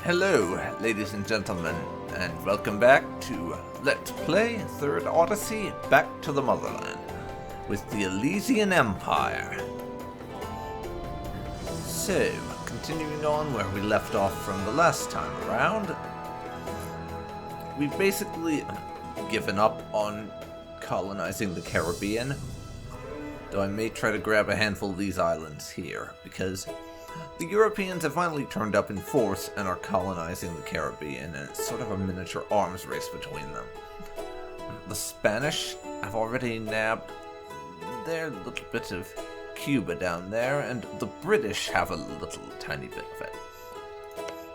Hello, ladies and gentlemen, and welcome back to Let's Play Third Odyssey Back to the Motherland with the Elysian Empire. So, continuing on where we left off from the last time around, we've basically given up on colonizing the Caribbean, though I may try to grab a handful of these islands here, because the Europeans have finally turned up in force and are colonizing the Caribbean, and it's sort of a miniature arms race between them. The Spanish have already nabbed their little bit of Cuba down there, and the British have a little tiny bit of it.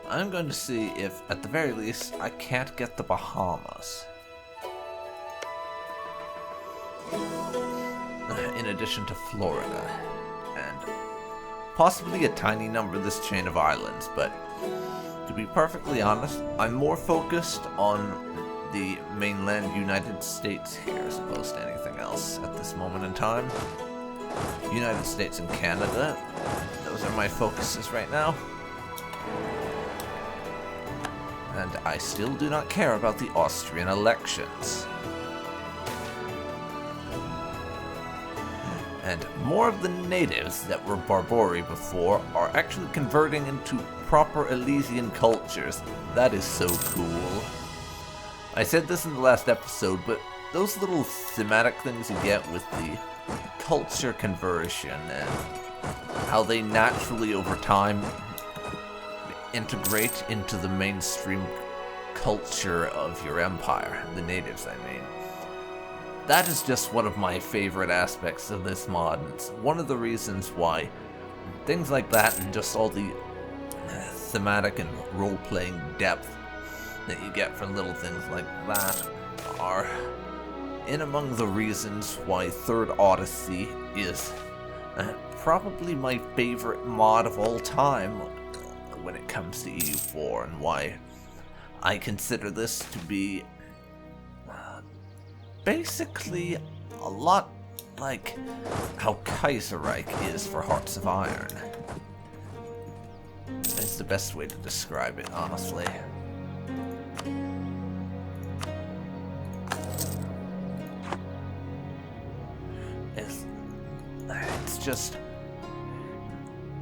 I'm going to see if, at the very least, I can't get the Bahamas. In addition to Florida, and possibly a tiny number of this chain of islands, but to be perfectly honest, I'm more focused on the mainland United States here as opposed to anything else at this moment in time. United States and Canada, those are my focuses right now. And I still do not care about the Austrian elections. And more of the natives that were Barbari before are actually converting into proper Elysian cultures. That is so cool. I said this in the last episode, but those little thematic things you get with the culture conversion and how they naturally over time integrate into the mainstream culture of your empire, the natives I mean. That is just one of my favorite aspects of this mod. It's one of the reasons why things like that and just all the thematic and role-playing depth that you get from little things like that are in among the reasons why Third Odyssey is probably my favorite mod of all time when it comes to EU4, and why I consider this to be basically a lot like how Kaiserreich is for Hearts of Iron. It's the best way to describe it, honestly. It's just,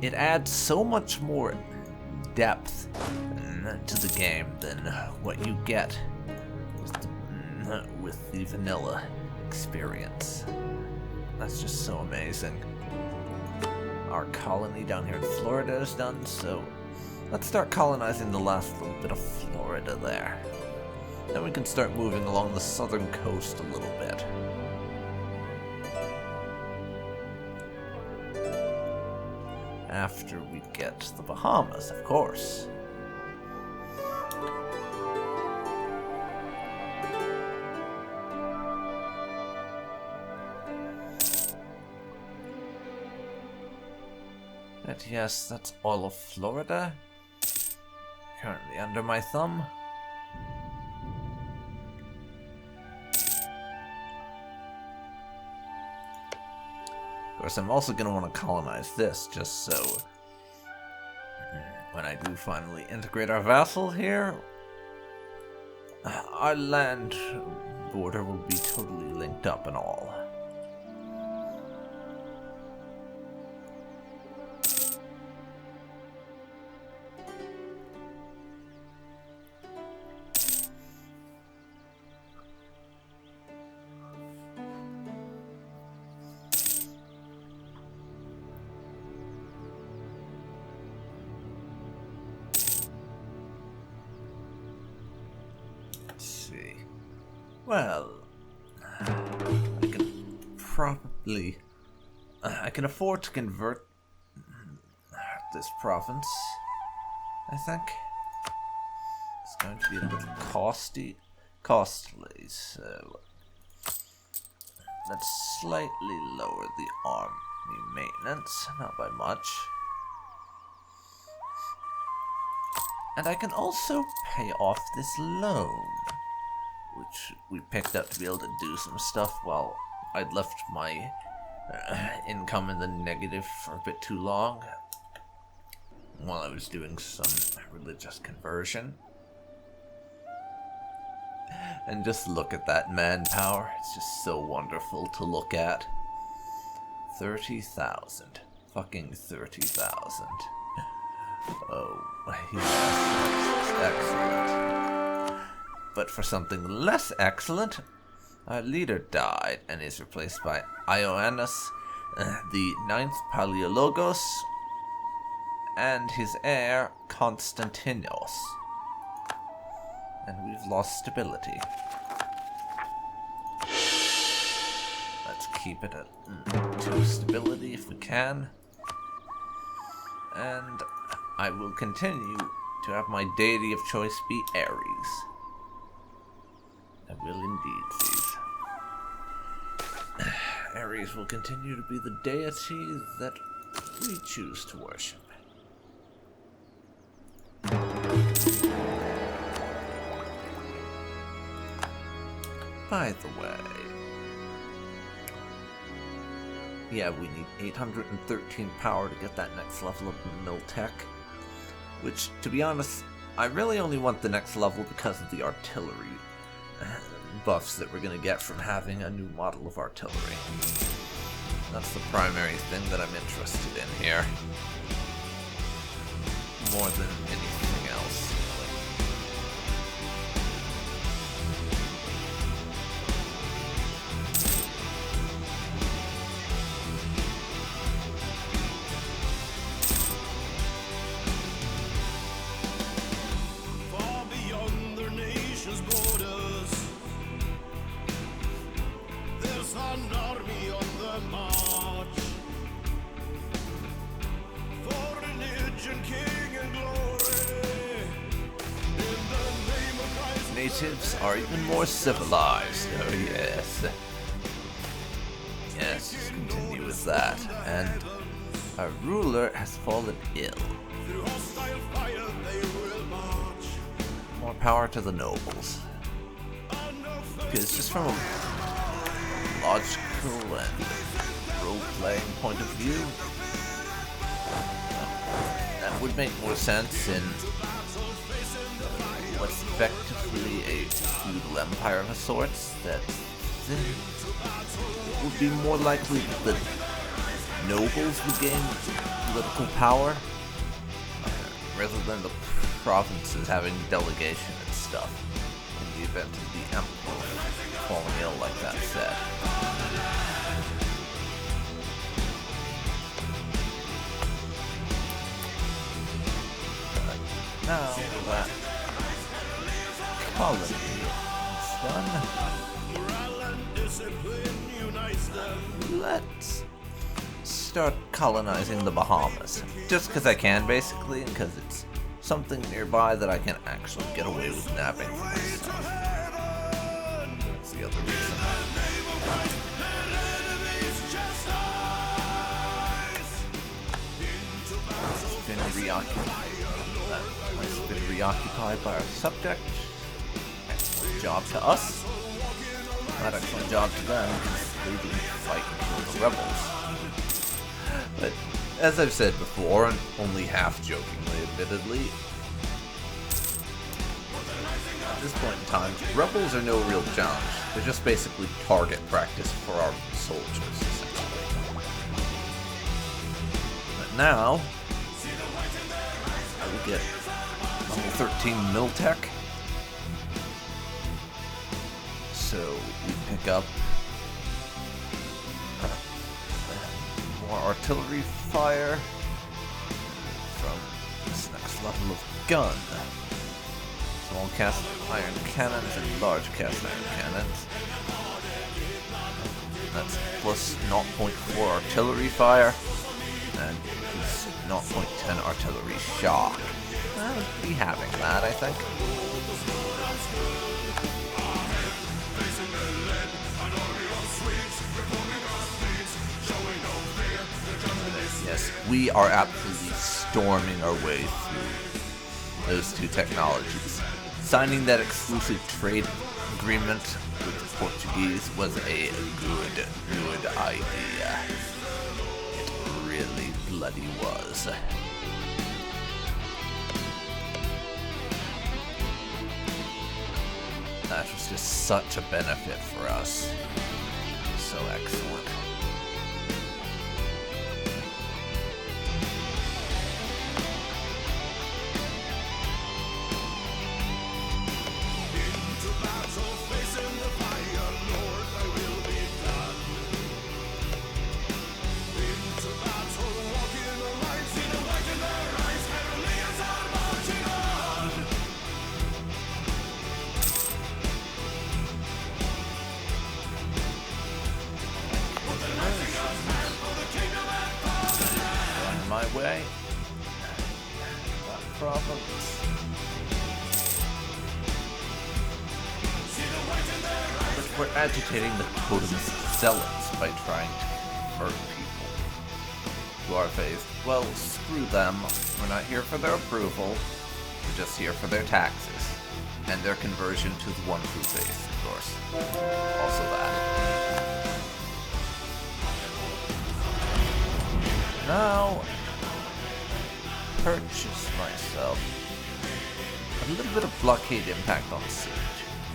it adds so much more depth to the game than what you get with the vanilla experience. That's just so amazing. Our colony down here in Florida is done, so let's start colonizing the last little bit of Florida there. Then we can start moving along the southern coast a little bit. After we get the Bahamas, of course. But yes, that's all of Florida. Currently under my thumb. Of course, I'm also going to want to colonize this, just so when I do finally integrate our vassal here, our land border will be totally linked up and all. Well, I can probably... I can afford to convert this province, I think. It's going to be a little costly, so let's slightly lower the army maintenance, not by much. And I can also pay off this loan, which we picked up to be able to do some stuff while I'd left my income in the negative for a bit too long. while I was doing some religious conversion. And just look at that manpower. It's just so wonderful to look at. 30,000. Fucking 30,000. Oh, yes. Excellent. But for something less excellent, our leader died and is replaced by Ioannis, the 9th Paleologos, and his heir, Constantinos. And we've lost stability. Let's keep it at 2 stability if we can. And I will continue to have my deity of choice be Ares. I will indeed, These. Ares will continue to be the deity that we choose to worship. By the way, yeah, we need 813 power to get that next level of Miltech, which, to be honest, I really only want the next level because of the artillery buffs that we're going to get from having a new model of artillery. That's the primary thing that I'm interested in here, more than anything else. Natives are even more civilized. Oh yes. Yes, just continue with that. And our ruler has fallen ill. More power to the nobles. Because just from a logical and role-playing point of view, that would make more sense in what's effectively a feudal empire of sorts. That it would be more likely that the nobles would gain political power rather than the provinces having delegation and stuff in the event of the emperor falling ill, like that said. Now that colony is done, let's start colonizing the Bahamas. Just because I can, basically, and because it's something nearby that I can actually get away with nabbing for myself. That's the other reason. It's been reoccupied. It's been reoccupied by our subject. Excellent job to us. Not excellent job to them, because they didn't fight and kill the rebels. But, as I've said before, and only half-jokingly admittedly, at this point in time, rebels are no real challenge. They're just basically target practice for our soldiers, essentially. But now, I will get level 13 Miltech. So we pick up more artillery fire from this next level of gun. Small cast iron cannons and large cast iron cannons. That's plus 0.4 artillery fire and plus 0.10 artillery shock. I'll be having that, I think. Yes, we are absolutely storming our way through those two technologies. Signing that exclusive trade agreement with the Portuguese was a good idea. It really bloody was. that was just such a benefit for us. So excellent. Way. Not problems. But we're agitating the totem's zealots by trying to convert people to our faith. Well, screw them. We're not here for their approval. We're just here for their taxes. And their conversion to the one true faith, of course. Also that. Now, purchase myself a little bit of blockade impact on siege.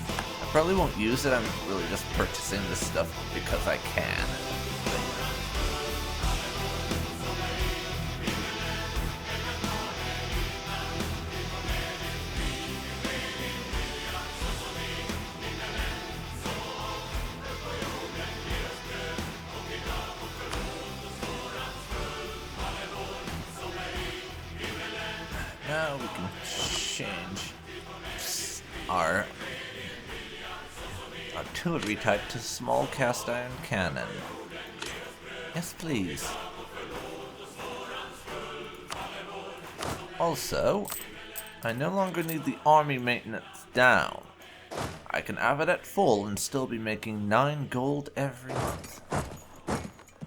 I probably won't use it, I'm really just purchasing this stuff because I can. Now we can change our artillery type to small cast iron cannon. Yes, please. Also, I no longer need the army maintenance down. I can have it at full and still be making 9 gold every month.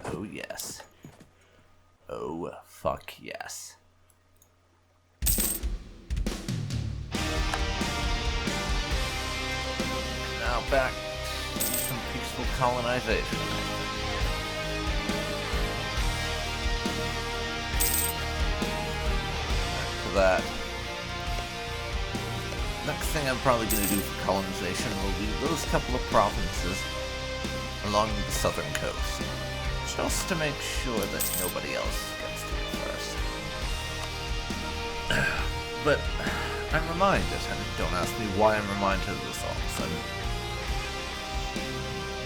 Oh yes. Oh fuck yes. Now back to some peaceful colonization. Back to that. Next thing I'm probably going to do for colonization will be those couple of provinces along the southern coast. Just to make sure that nobody else gets to it first. But I'm reminded, and don't ask me why I'm reminded of this all of a sudden.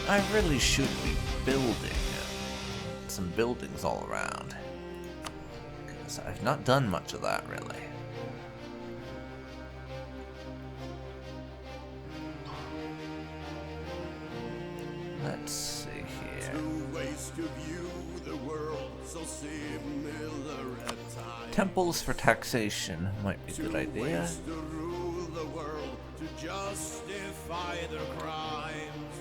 I really should be building some buildings all around. Because I've not done much of that, really. Let's see here. Temples for taxation might be a good idea. To justify their crimes.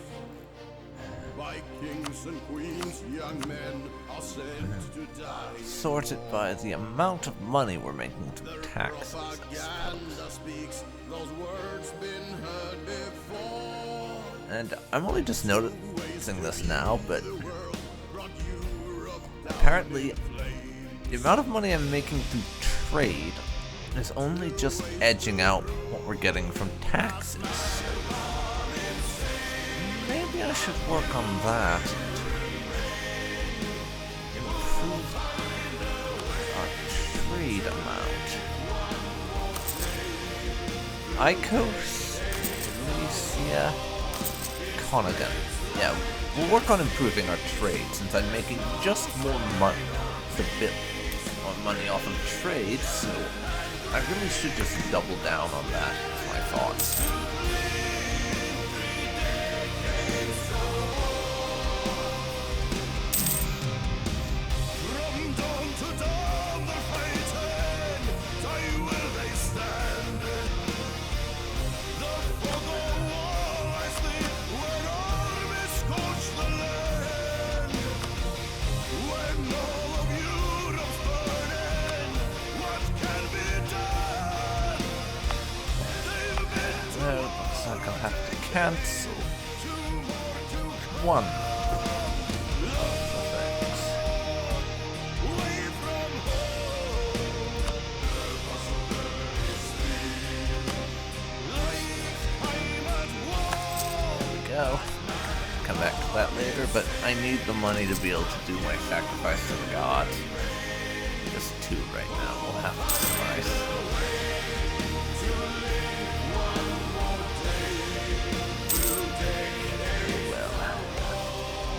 By kings and queens, young men are sent to die. Sort it by the amount of money we're making through taxes. Propaganda speaks those words been heard before. And I'm only just noticing this now, but apparently the amount of money I'm making through trade is only just edging out what we're getting from taxes. So maybe I should work on that. Improve our trade amount. Icos, Alicia, Conagan. Yeah, we'll work on improving our trade since I'm making just more money. It's a bit more money off of trade, so I really should just double down on that. That's my thoughts. I'll have to cancel one of the things. go. Come back to that later, but I need the money to be able to do my sacrifice to the gods. Just 2 right now will have to suffice. Well,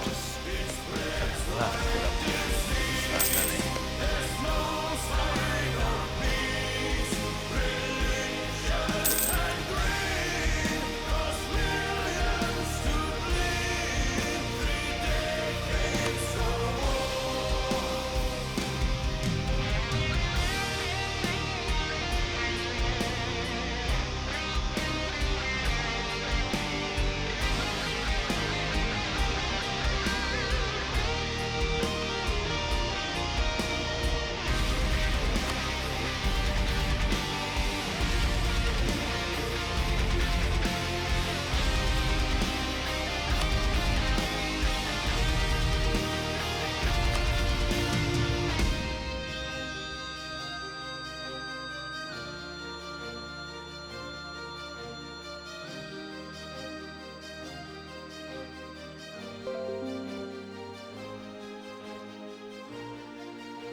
just I'll have to put up with that many.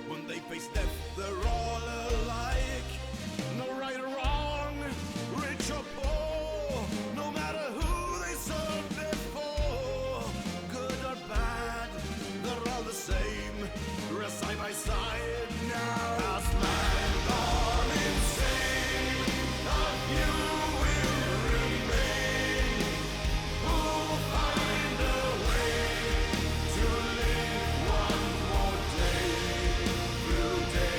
When they face death, they're all alike. No right or wrong, rich or poor. No matter who they served before, good or bad, they're all the same. Rest side by side now. As man gone insane, a few will remain. Who'll find a way to live one more day? Through day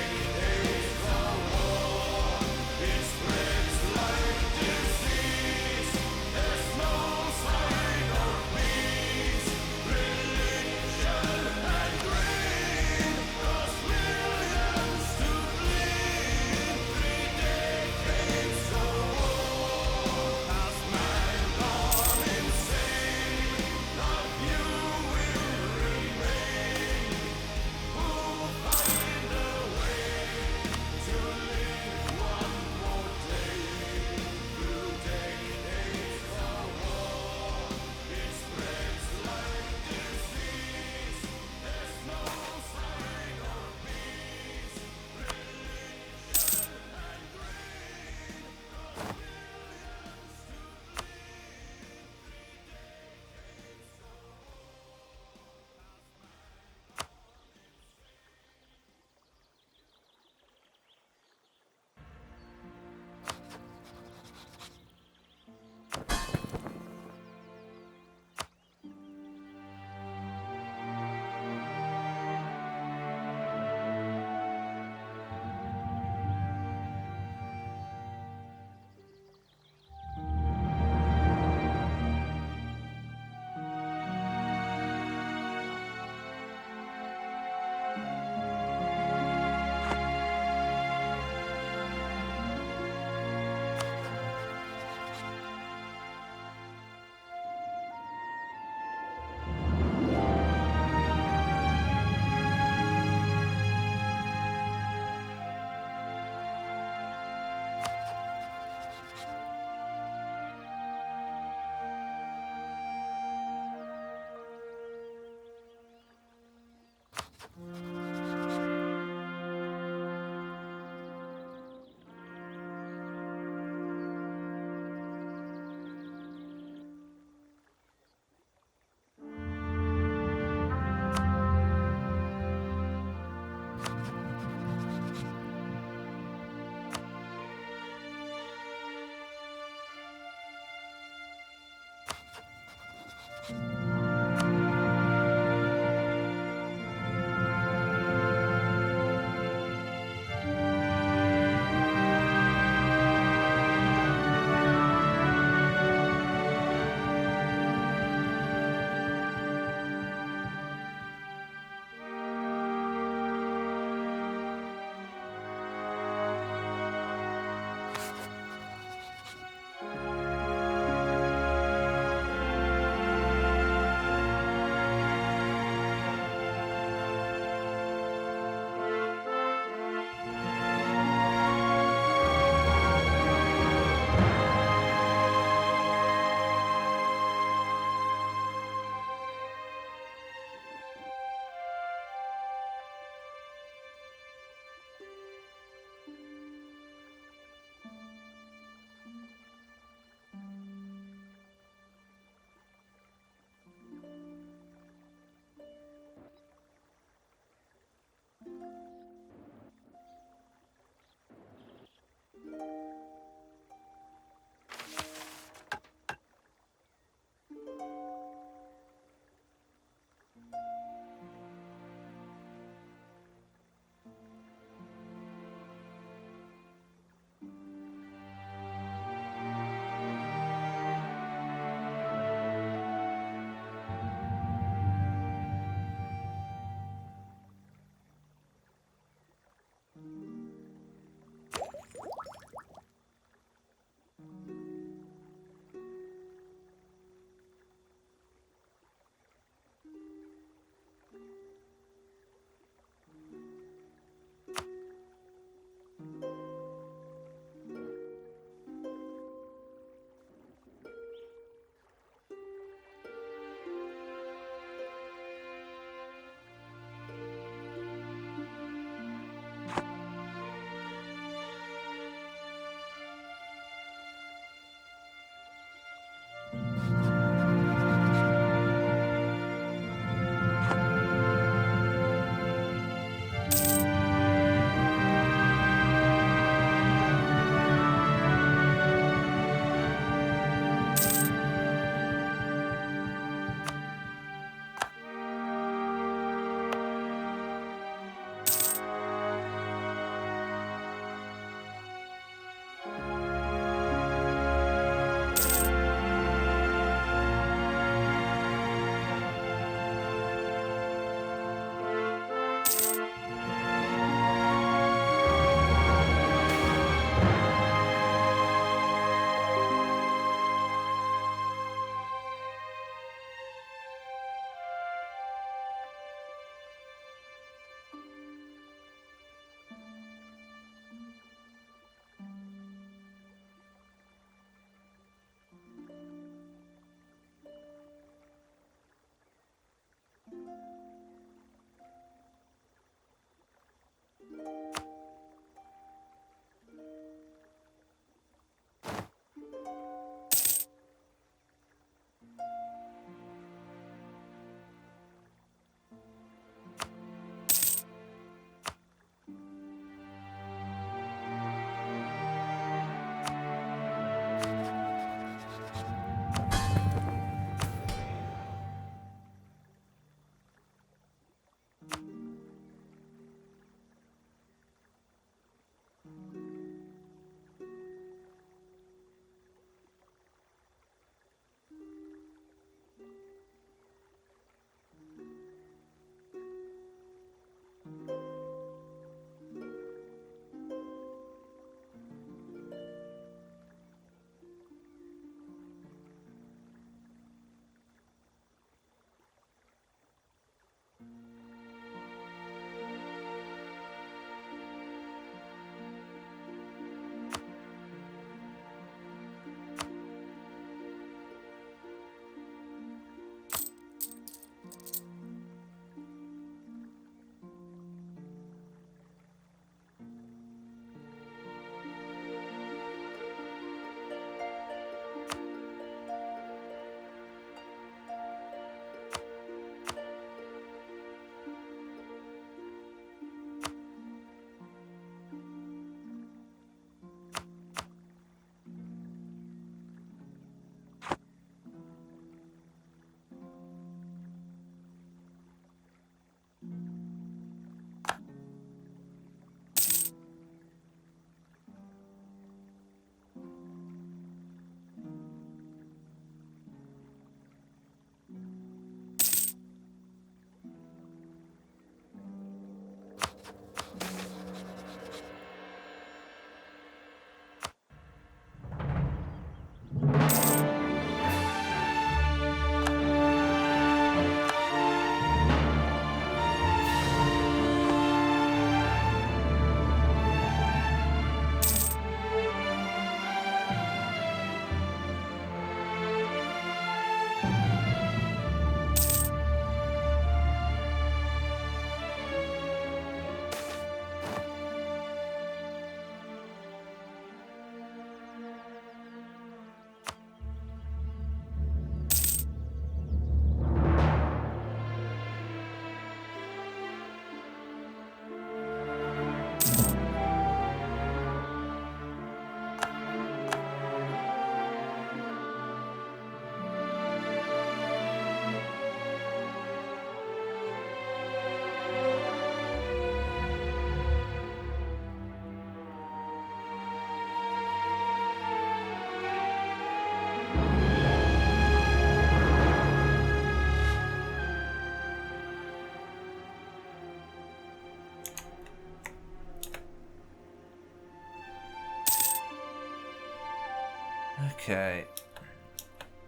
Okay.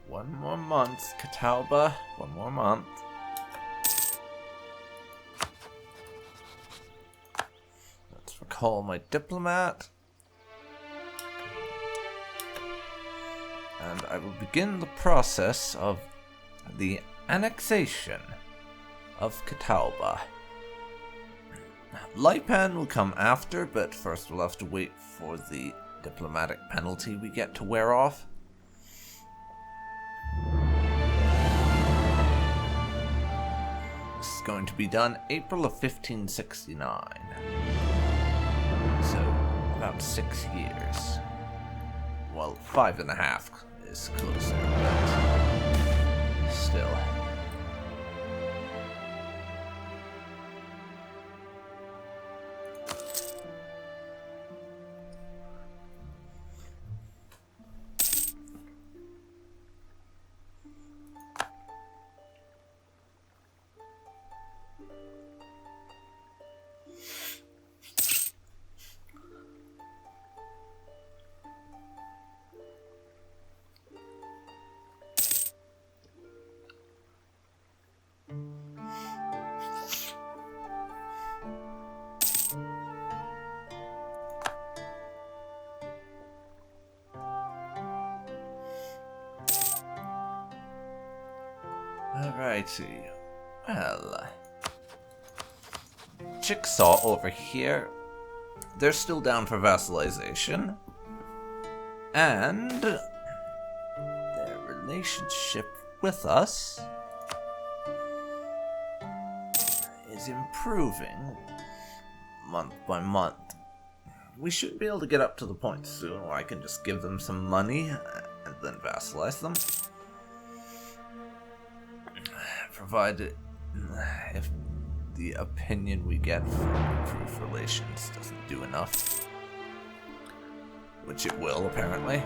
One more month, Catalba. One more month. Let's recall my diplomat. And I will begin the process of the annexation of Catalba. Lipan will come after, but first we'll have to wait for the diplomatic penalty we get to wear off. This is going to be done April of 1569. So, about 6 years. Well, 5.5 is closer, but still. Alrighty. Well, Chickasaw over here, they're still down for vassalization. And their relationship with us is improving month by month. We should be able to get up to the point soon where I can just give them some money and then vassalize them. Provided if the opinion we get from improved relations doesn't do enough. Which it will, apparently.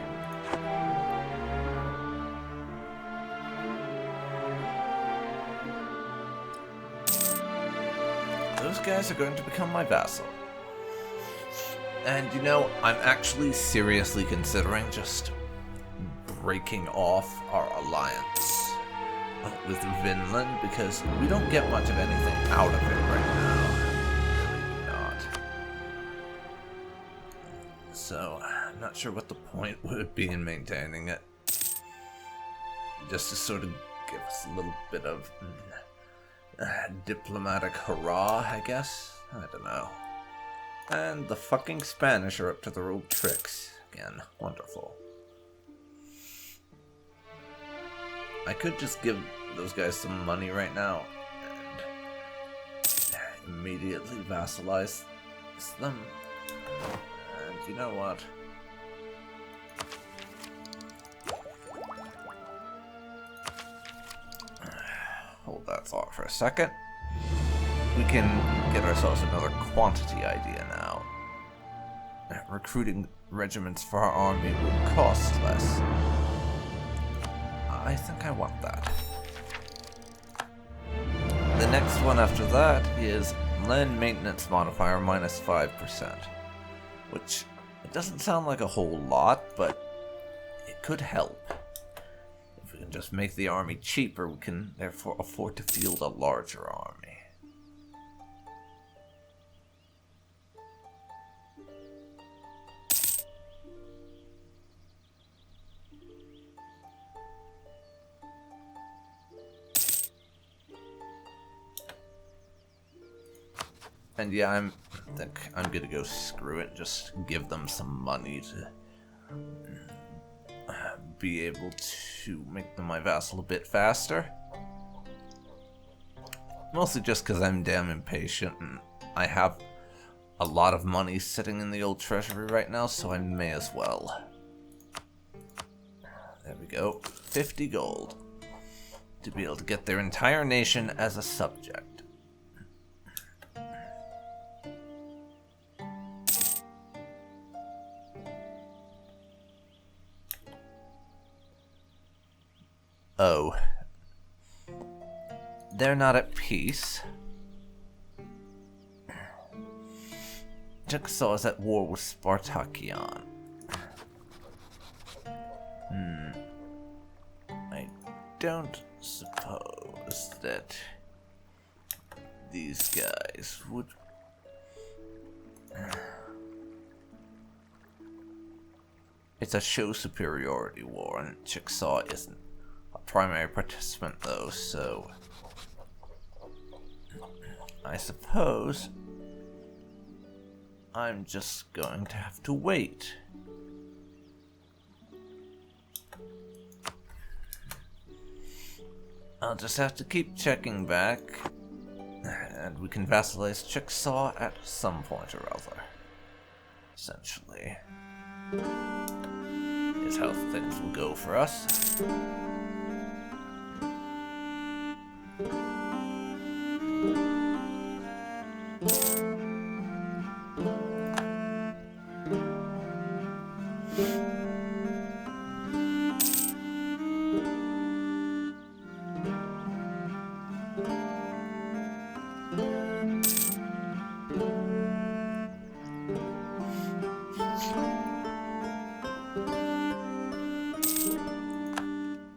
Those guys are going to become my vassal. And you know, I'm actually seriously considering just breaking off our alliance with Vinland, because we don't get much of anything out of it right now. Really do not. So, I'm not sure what the point would be in maintaining it. Just to sort of give us a little bit of diplomatic hurrah, I guess? I don't know. And the fucking Spanish are up to their old tricks. Again, wonderful. I could just give those guys some money right now and immediately vassalize them. And you know what? Hold that thought for a second. We can get ourselves another quantity idea now. Recruiting regiments for our army will cost less. I think I want that. The next one after that is land maintenance modifier minus 5%. Which, it doesn't sound like a whole lot, but it could help. If we can just make the army cheaper, we can therefore afford to field a larger army. And yeah, I think I'm gonna go screw it, just give them some money to be able to make them my vassal a bit faster. Mostly just because I'm damn impatient and I have a lot of money sitting in the old treasury right now, so I may as well. There we go, 50 gold to be able to get their entire nation as a subject. Oh. They're not at peace. Chickasaw is at war with Spartakion. I don't suppose that these guys would... It's a show superiority war, and Chickasaw isn't a primary participant though, so... I suppose I'm just going to have to wait. I'll just have to keep checking back, and we can vassalize Chickasaw at some point or other. Essentially, is how things will go for us.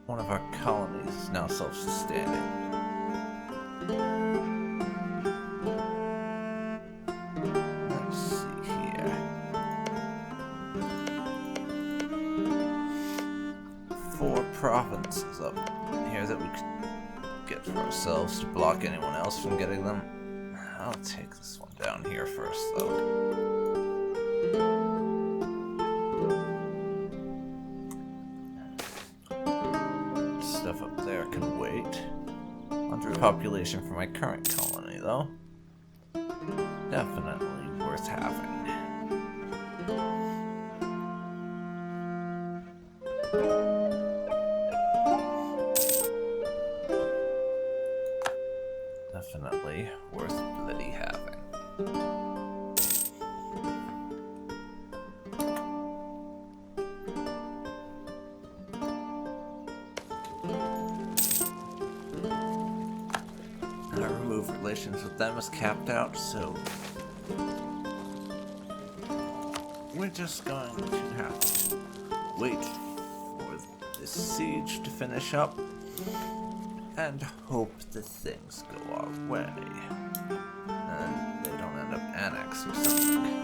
One of our colonies is now self-sustaining. Let's see here. 4 provinces up here that we could get for ourselves to block anyone else from getting them. I'll take this one down here first, though. Stuff up there can wait. 100 population for my current colony, though. Definitely worth having. Definitely worth bloody having. Our remove relations with them is capped out, so we're just going to have to wait for this siege to finish up and hope that things go our way and they don't end up annexed or something.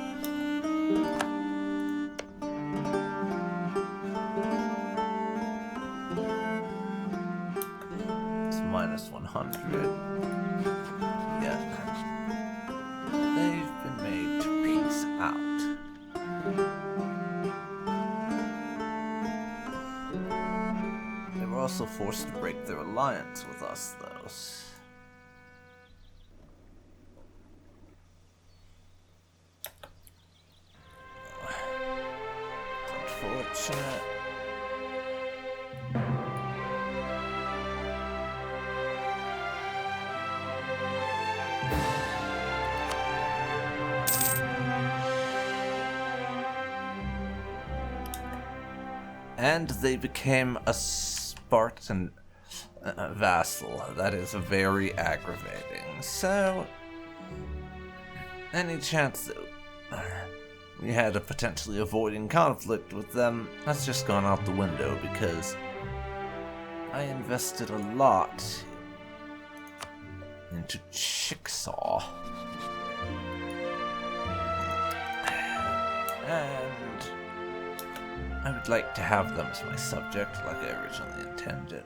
It's minus 100. Yeah. They've been made to peace out. They were also forced to break their alliance with us, though. It's unfortunate. And they became a Spartan vassal. That is very aggravating. So, any chance that we had of potentially avoiding conflict with them has just gone out the window because I invested a lot into Chickasaw. And I would like to have them as my subject, like I originally intended.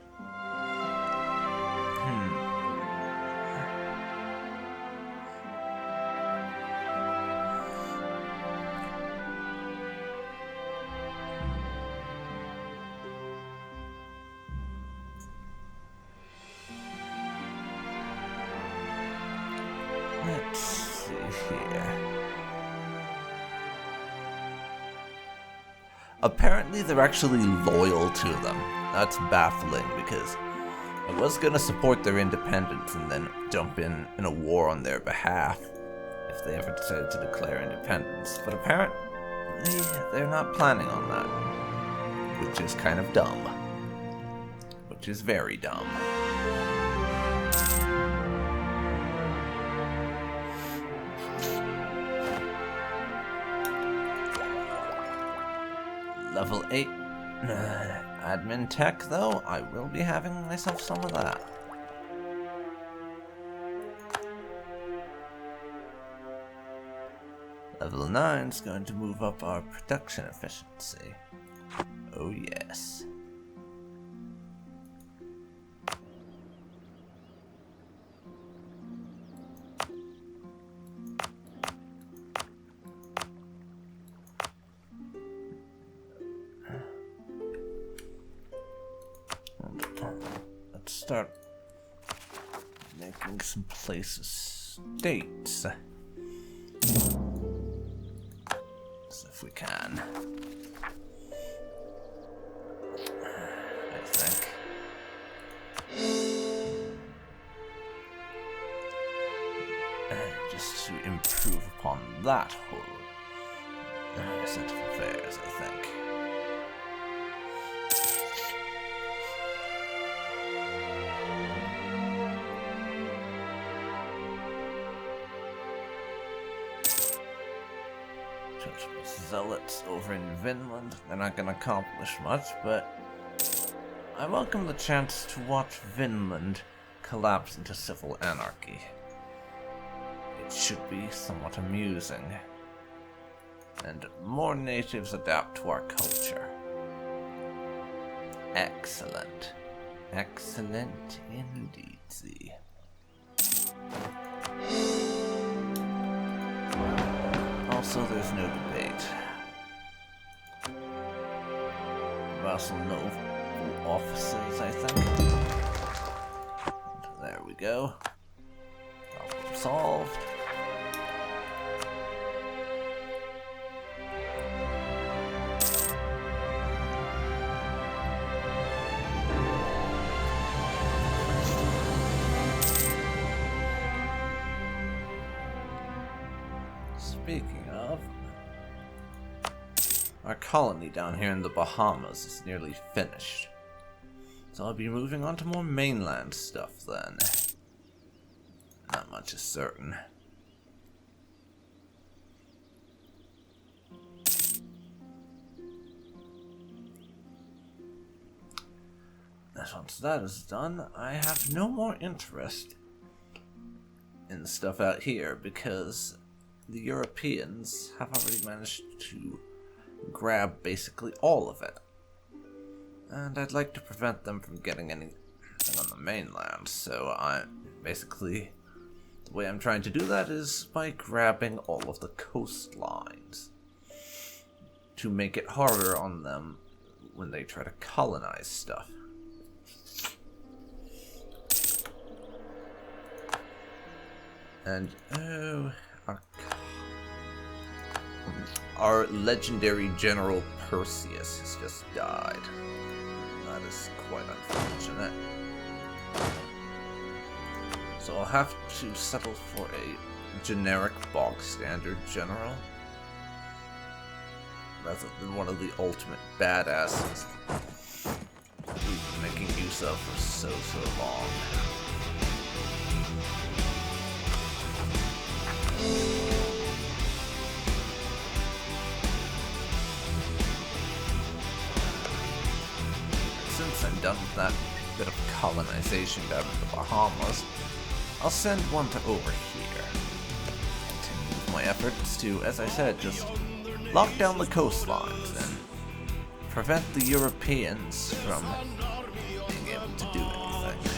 Let's see here. Apparently they're actually loyal to them. That's baffling because I was gonna support their independence and then jump in a war on their behalf if they ever decided to declare independence. But apparently they're not planning on that, which is kind of dumb. Which is very dumb. Level 8. Admin tech, though, I will be having myself some of that. Level 9 is going to move up our production efficiency. Oh yes. Let's start making some places states. If we can. I think. Just to improve upon that whole set of affairs, I think. Zealots over in Vinland. They're not going to accomplish much, but I welcome the chance to watch Vinland collapse into civil anarchy. It should be somewhat amusing, and more natives adapt to our culture. Excellent. Excellent indeed. Also, there's no debate. Vassal no offices, I think. And there we go. Problem solved. Speaking of, our colony down here in the Bahamas is nearly finished. So I'll be moving on to more mainland stuff then. Not much is certain. And once that is done, I have no more interest in the stuff out here because the Europeans have already managed to grab basically all of it. And I'd like to prevent them from getting anything on the mainland, so the way I'm trying to do that is by grabbing all of the coastlines to make it harder on them when they try to colonize stuff. And, our legendary General Perseus has just died. That is quite unfortunate. So I'll have to settle for a generic bog standard general, rather than one of the ultimate badasses we've been making use of for so long. Since I'm done with that bit of colonization down in the Bahamas, I'll send one to over here. Continue with my efforts to, as I said, just lock down the coastlines and prevent the Europeans from being able to do anything.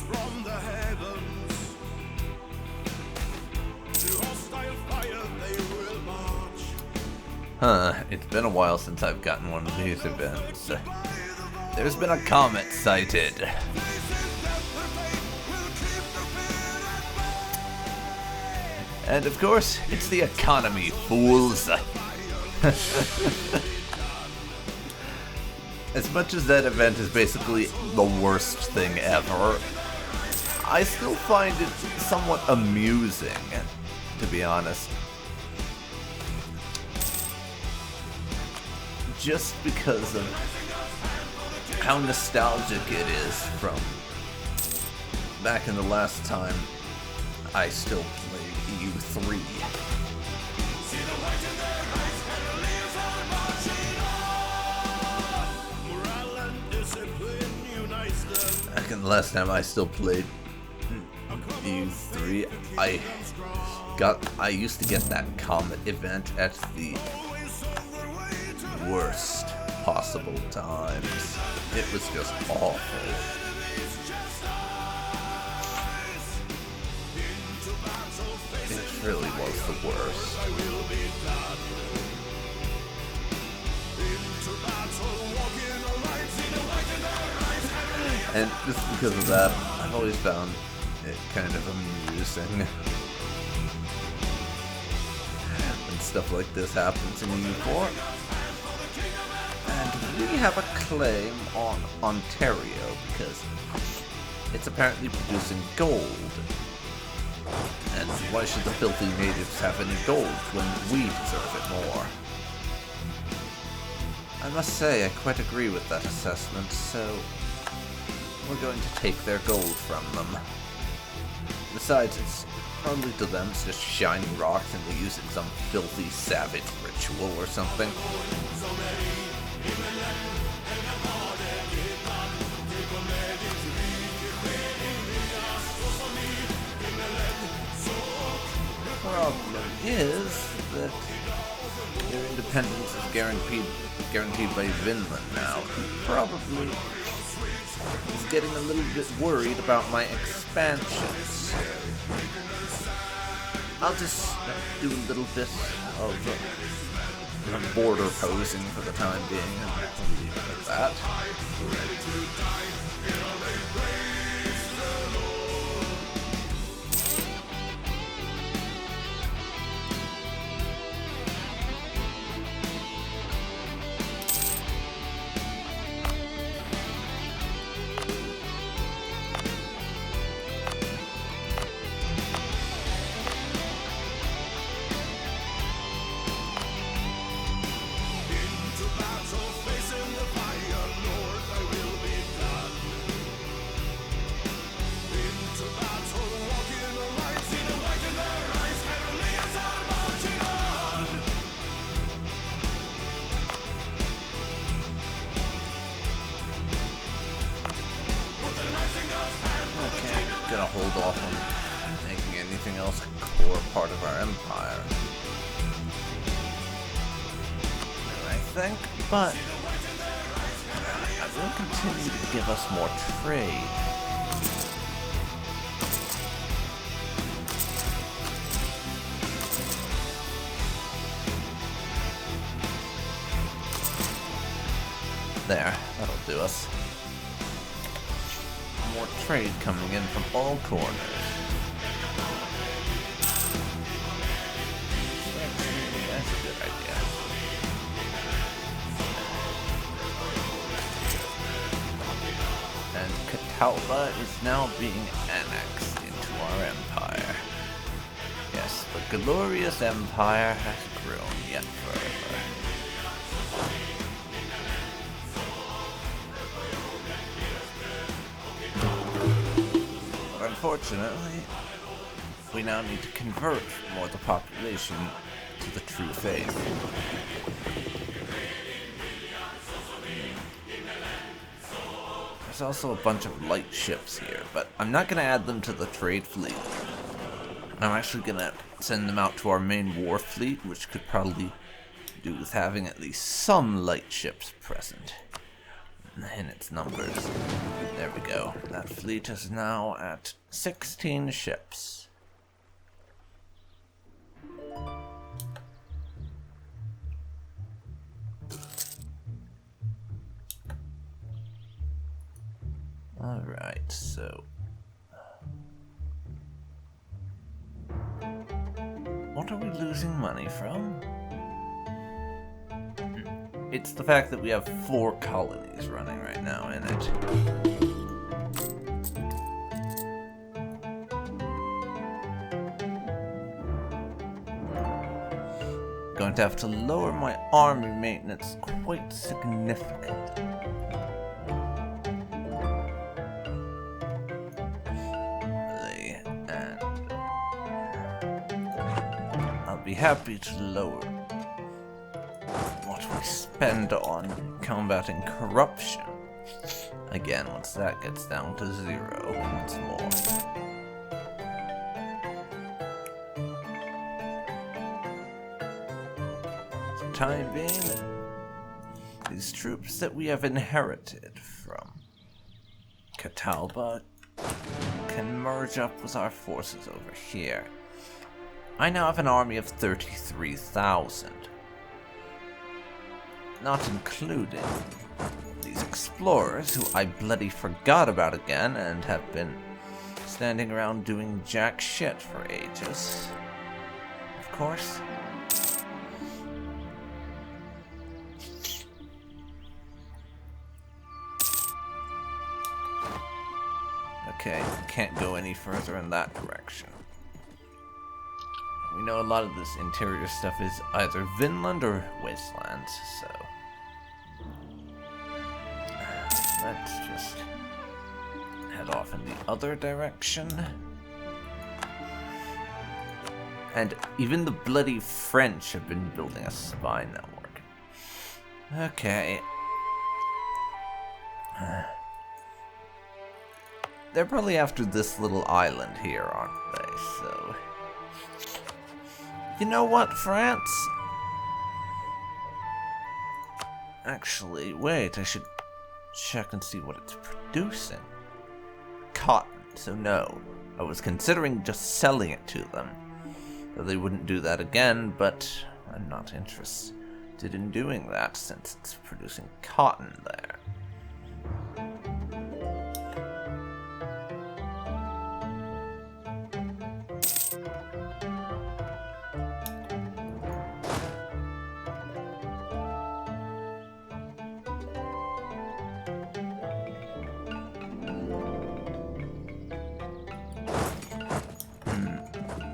From the heavens to hostile fire they will march. It's been a while since I've gotten one of these events. There's been a comet sighted. And of course, it's the economy, fools. As much as that event is basically the worst thing ever, I still find it somewhat amusing, to be honest. Just because of how nostalgic it is from back in the last time I still played EU3. Back in the last time I still played EU3, I used to get that comet event at the worst possible times. It was just awful. It really was the worst. And just because of that, I've always found it kind of amusing when stuff like this happens in EU4. And we have a claim on Ontario because it's apparently producing gold. And why should the filthy natives have any gold when we deserve it more? I must say, I quite agree with that assessment, so we're going to take their gold from them. Besides, it's probably to them it's just shiny rocks and they're using some filthy savage ritual or something. The problem is that their independence is guaranteed by Vinland now. Probably is getting a little bit worried about my expansions. I'll just do a little bit of border posing for the time being, and I'll leave it at that. Hold off on making anything else a core part of our empire, I think, but I will continue to give us more trade. There, that'll do us. More trade coming in from all corners. That's a good idea. And Catalpa is now being annexed into our empire. Yes, the glorious empire has grown yet further. Unfortunately, we now need to convert more of the population to the true faith. There's also a bunch of light ships here, but I'm not going to add them to the trade fleet. I'm actually going to send them out to our main war fleet, which could probably do with having at least some light ships present in its numbers. There we go. That fleet is now at 16 ships. Alright, so what are we losing money from? It's the fact that we have 4 colonies running right now in it. Going to have to lower my army maintenance quite significantly. be happy to lower what we spend on combating corruption. Again, once that gets down to 0, once more. For the time being, these troops that we have inherited from Catalba can merge up with our forces over here. I now have an army of 33,000. Not including these explorers, who I bloody forgot about again and have been standing around doing jack shit for ages. Of course. Okay, can't go any further in that direction. We know a lot of this interior stuff is either Vinland or Wastelands, so let's just head off in the other direction. And even the bloody French have been building a spy network. Okay. They're probably after this little island here, aren't they? So, you know what, France? Actually, wait, I should check and see what it's producing. Cotton, so no. I was considering just selling it to them. Though they wouldn't do that again, but I'm not interested in doing that since it's producing cotton there.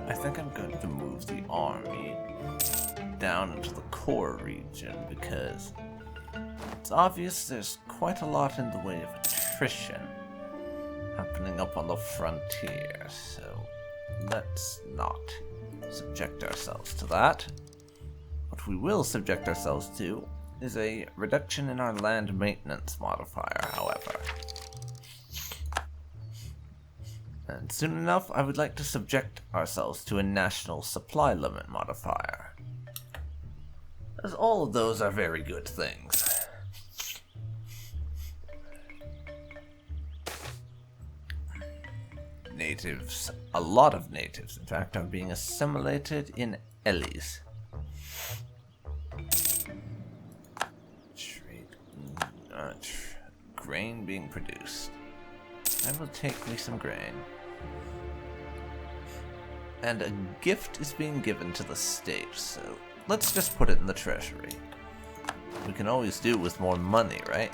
I think I'm going to move the army down into the core region because it's obvious there's quite a lot in the way of attrition happening up on the frontier, so let's not subject ourselves to that. What we will subject ourselves to is a reduction in our land maintenance modifier, however. And soon enough, I would like to subject ourselves to a national supply limit modifier, as all of those are very good things. Natives, a lot of natives, in fact, are being assimilated in Elis. Grain being produced. I will take me some grain. And a gift is being given to the state, so let's just put it in the treasury. We can always do with more money, right?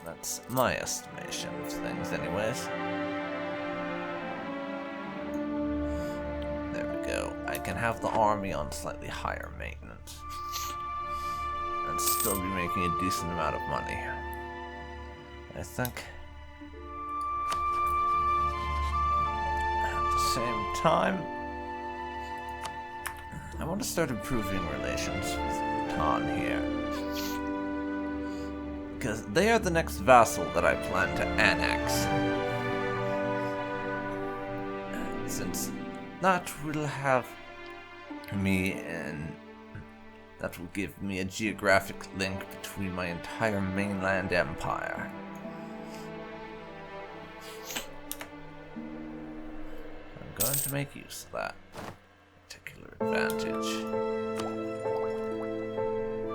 That's my estimation of things, anyways. There we go. I can have the army on slightly higher maintenance and still be making a decent amount of money. I think at the same time, I want to start improving relations with Bhutan here, because they are the next vassal that I plan to annex. Since that will have me in, that will give me a geographic link between my entire mainland empire. I'm going to make use of that particular advantage.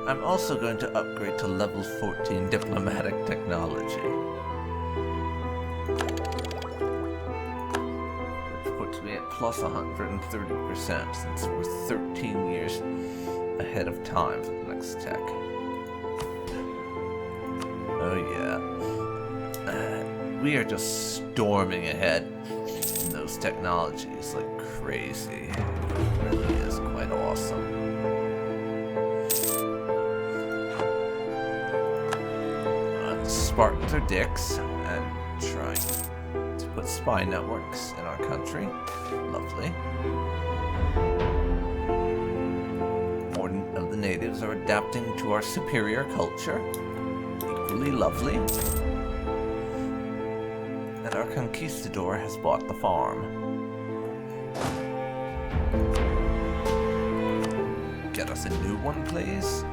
I'm also going to upgrade to level 14 diplomatic technology, which puts me at plus 130% since we're 13 years ahead of time for the next tech. Oh yeah. We are just storming ahead in those technologies like crazy. It really is quite awesome. The Spartans are dicks and trying to put spy networks in our country. Lovely. More of the natives are adapting to our superior culture. Equally lovely. And our conquistador has bought the farm. Get us a new one, please.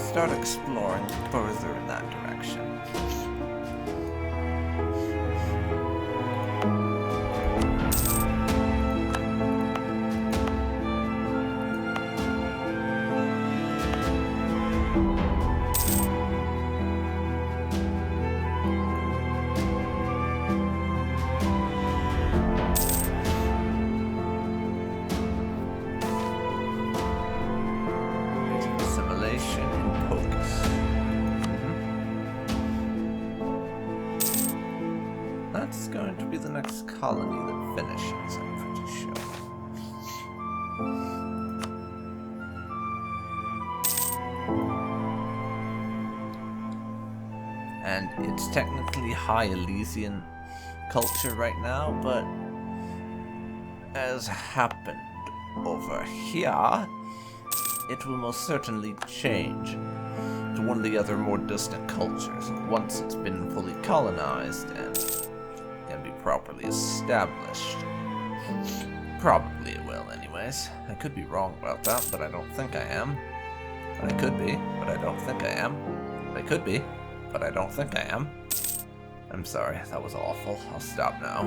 Start exploring further in that direction. Assimilation and focus. That's going to be the next colony that finishes, I'm pretty sure. And it's technically High Elysian culture right now, but as happened over here, it will most certainly change to one of the other more distant cultures once it's been fully colonized and can be properly established. Probably it will, anyways. I could be wrong about that, but I don't think I am. But I could be, but I don't think I am. I could be, but I don't think I am. I'm sorry, that was awful. I'll stop now.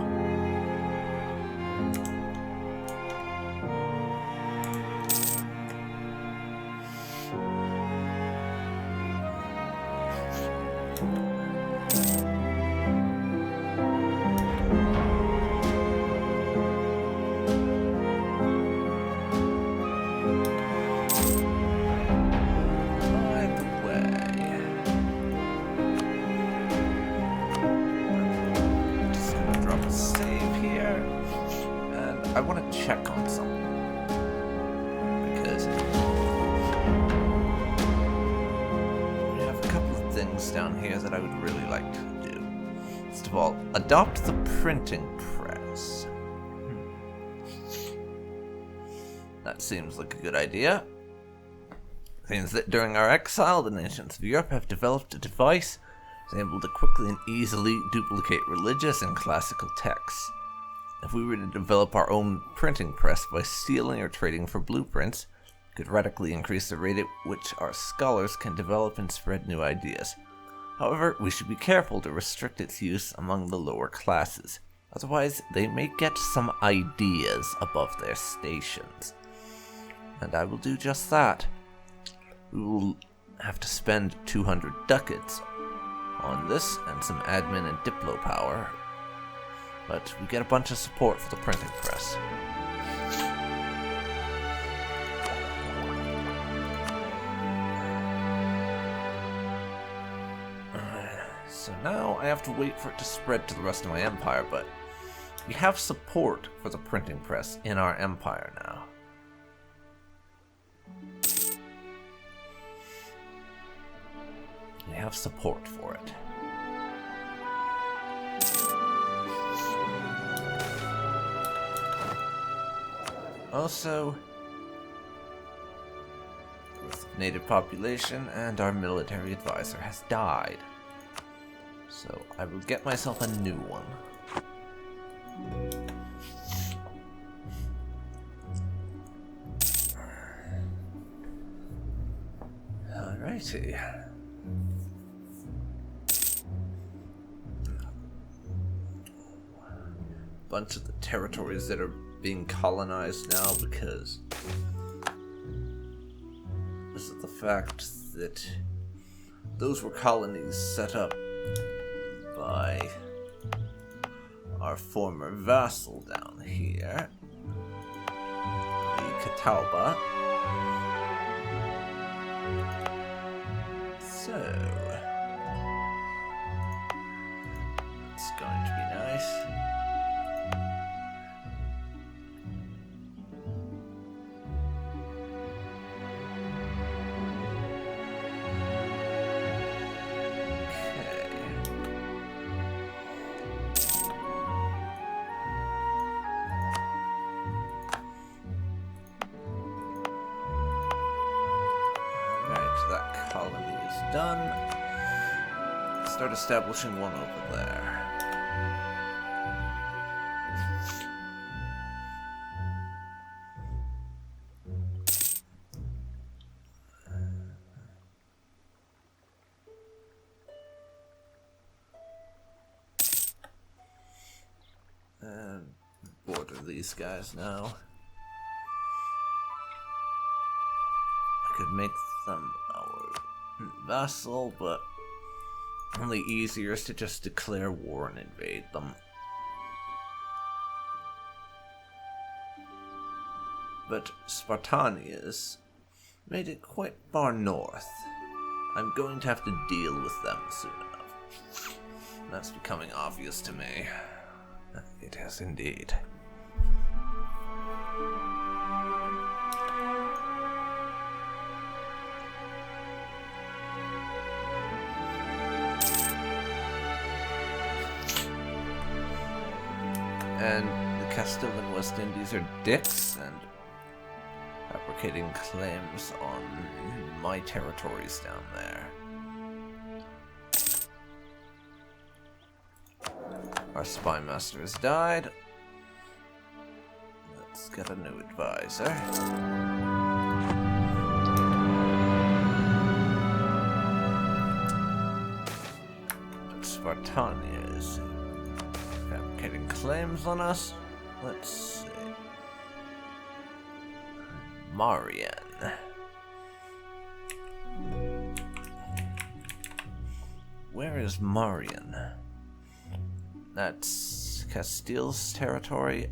I want to check on something, because we have a couple of things down here that I would really like to do. First of all, adopt the printing press. That seems like a good idea. It means that during our exile, the nations of Europe have developed a device that's able to quickly and easily duplicate religious and classical texts. If we were to develop our own printing press by stealing or trading for blueprints, it could radically increase the rate at which our scholars can develop and spread new ideas. However, we should be careful to restrict its use among the lower classes. Otherwise, they may get some ideas above their stations. And I will do just that. We will have to spend 200 ducats on this and some admin and diplo power. But we get a bunch of support for the printing press. So now I have to wait for it to spread to the rest of my empire, but we have support for the printing press in our empire now. We have support for it. Also, with native population and our military advisor has died. So I will get myself a new one. Alrighty. Bunch of the territories that are being colonized now because this is the fact that those were colonies set up by our former vassal down here, the Catalba. So it's going to be nice. colony is done. Start establishing one over there. And border these guys now. I could make them our vassal, but only easier is to just declare war and invade them. But Spartania's made it quite far north. I'm going to have to deal with them soon enough. That's becoming obvious to me. It is indeed. And the Castile and West Indies are dicks and fabricating claims on my territories down there. Our spy master has died. Let's get a new advisor. But Spartania is fabricating claims on us. Let's see. Marian. Where is Marian? That's Castile's territory.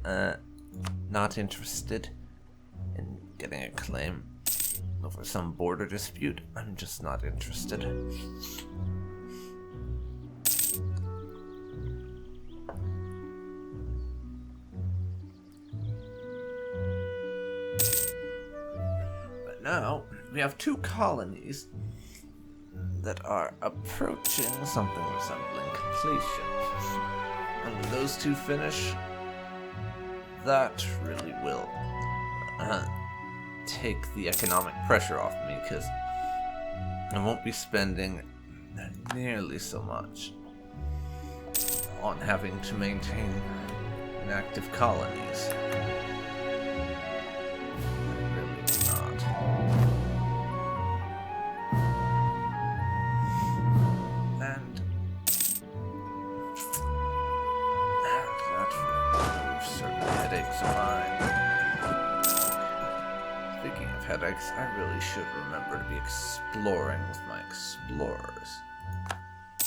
Not interested in getting a claim over some border dispute. I'm just not interested. But now we have two colonies that are approaching something resembling completion. And when those two finish, that really will take the economic pressure off me, because I won't be spending nearly so much on having to maintain inactive colonies. Really not. And headaches of mine. Speaking of headaches, I really should remember to be exploring with my explorers.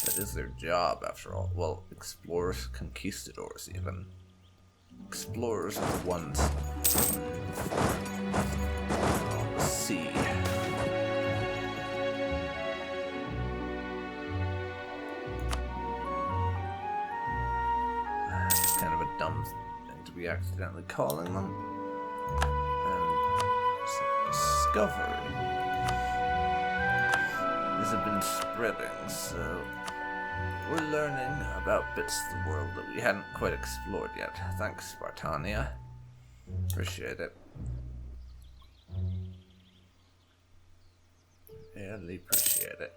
That is their job, after all. Well, explorers, conquistadors, even. Explorers are the ones on the sea. It's kind of a dumb to be accidentally calling them. And some discovery. These have been spreading, so we're learning about bits of the world that we hadn't quite explored yet. Thanks, Spartania. Appreciate it. Really appreciate it.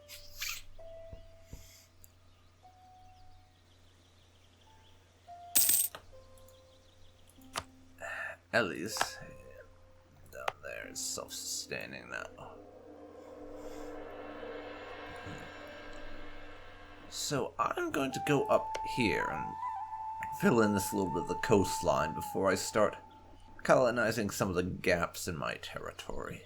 Ellie's down there is self-sustaining now. So I'm going to go up here and fill in this little bit of the coastline before I start colonizing some of the gaps in my territory.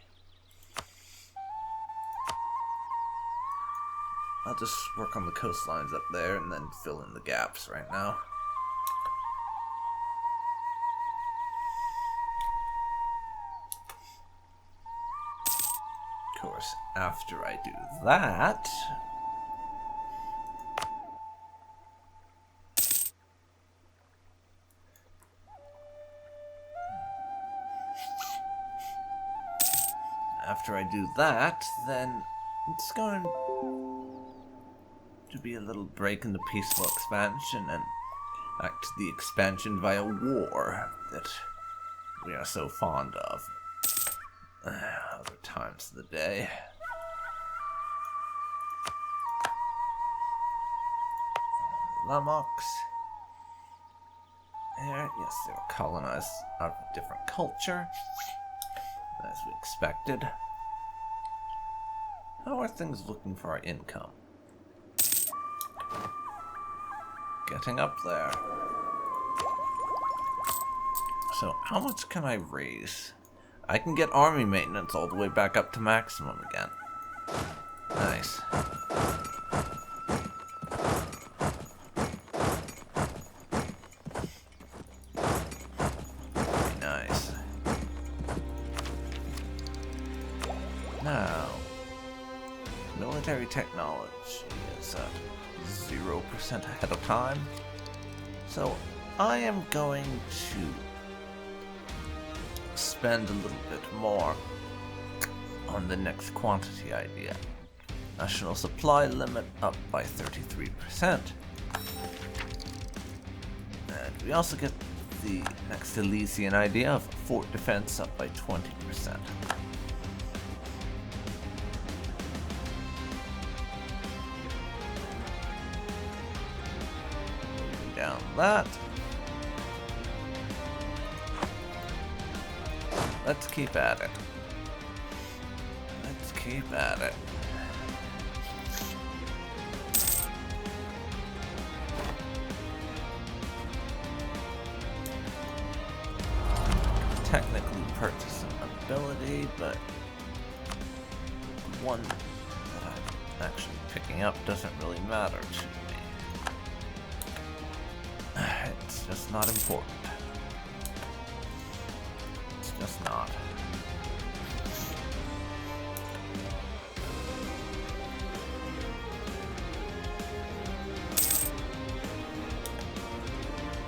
I'll just work on the coastlines up there and then fill in the gaps right now. Of course, after I do that, then it's going to be a little break in the peaceful expansion and back to the expansion via war that we are so fond of. Other times of the day. Lamox. Here, yes, they were colonized out of a different culture, as we expected. How are things looking for our income? Getting up there. So, how much can I raise? I can get army maintenance all the way back up to maximum again. Nice. Very nice. Now, military technology is at 0% ahead of time. So, I am going to spend a little bit more on the next quantity idea. National supply limit up by 33%. And we also get the next Elysian idea of fort defense up by 20%. Moving down that. Let's keep at it. Let's keep at it. Technically purchase an ability, but one that I'm actually picking up doesn't really matter to me. It's just not important. Just not.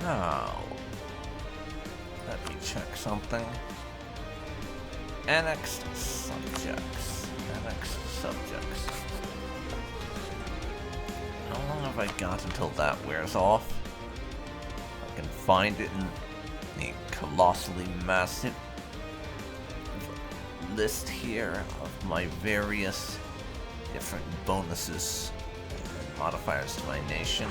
Now, let me check something. Annexed subjects. Annexed subjects. How long have I got until that wears off? I can find it in the colossally massive list here of my various different bonuses and modifiers to my nation.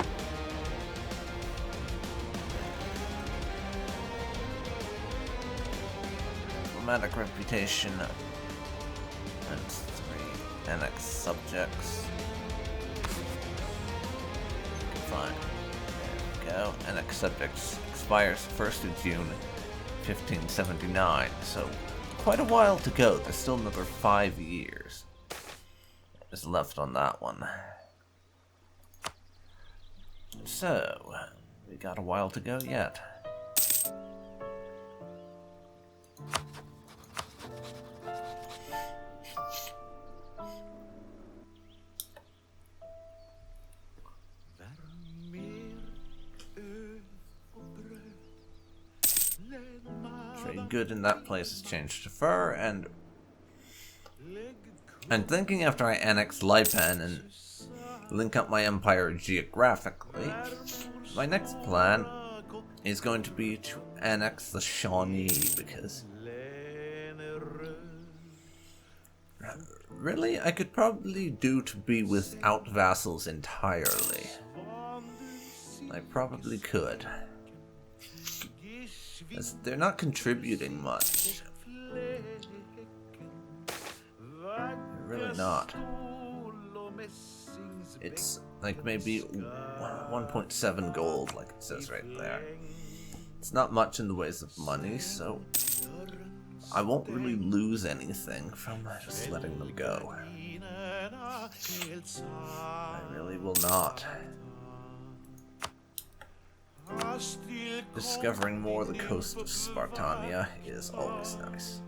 Diplomatic reputation and 3 annexed subjects. Fine. There we go. Annexed subjects expires 1st of June 1579, so quite a while to go. There's still another 5 years is left on that one. So, we got a while to go yet. Trade good in that place has changed to fur, and thinking after I annex Lipan and link up my empire geographically, my next plan is going to be to annex the Shawnee, because really, I could probably do to be without vassals entirely. I probably could. As they're not contributing much. They're really not. It's like maybe 1.7 gold, like it says right there. It's not much in the ways of money, so I won't really lose anything from just letting them go. I really will not. Discovering more of the coast of Spartania is always nice.